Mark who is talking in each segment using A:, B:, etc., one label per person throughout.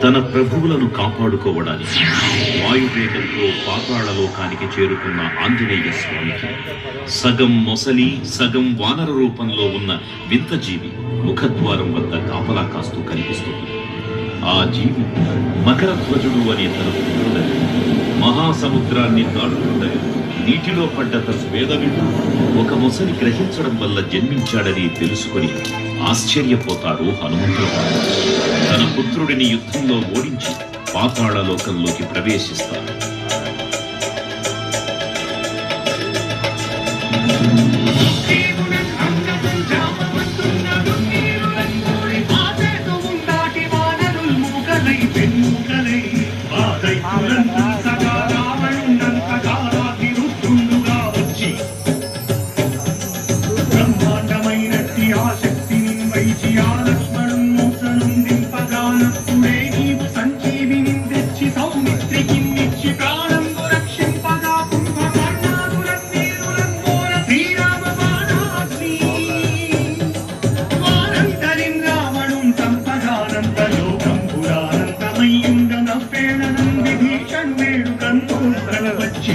A: తన ప్రభువులను కాపాడుకోవడానికి వాయువేగంతో పాతాళలోకానికి చేరుకున్న ఆంజనేయ స్వామికి సగం మొసలి సగం వానర రూపంలో ఉన్న వింత జీవి ముఖద్వారం వద్ద కాపలా కాస్తూ కనిపిస్తుంది. ఆ జీవి మకరధ్వజుడు అనే తన పుత్రుడని, మహాసముద్రాన్ని దాటుతుండగా నీటిలో పడ్డ తన వేదవిడు ఒక మొసలి గ్రహించడం వల్ల జన్మించాడని తెలుసుకొని ఆశ్చర్యపోతాడు హనుమంతుడు. తన పుత్రుడిని యుద్ధంలో ఓడించి పాతాళలోకంలోకి ప్రవేశిస్తాడు.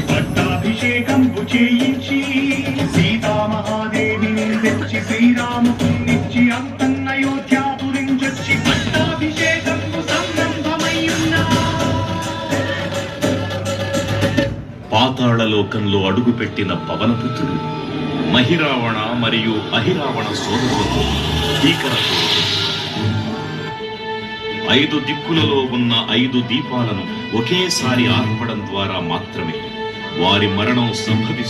B: పట్టాభిషేకంబు చేయించి సీతామహాదేవిని తెచ్చి శ్రీరామునిచ్చి అంతన్నయోధ్యాపురించొచ్చి పట్టాభిషేకంబు సంబంధమయ్యున్న
A: పాతాళలోకంలో అడుగుపెట్టిన పవనపుత్రుడు మహిరావణ మరియు అహిరావణ సోదరులతో భీకరతో 5 దిక్కులలో ఉన్న 5 దీపాలను ఒకేసారి ఆర్పడం ద్వారా మాత్రమే వారి మరణం సంభవిస్తుంది.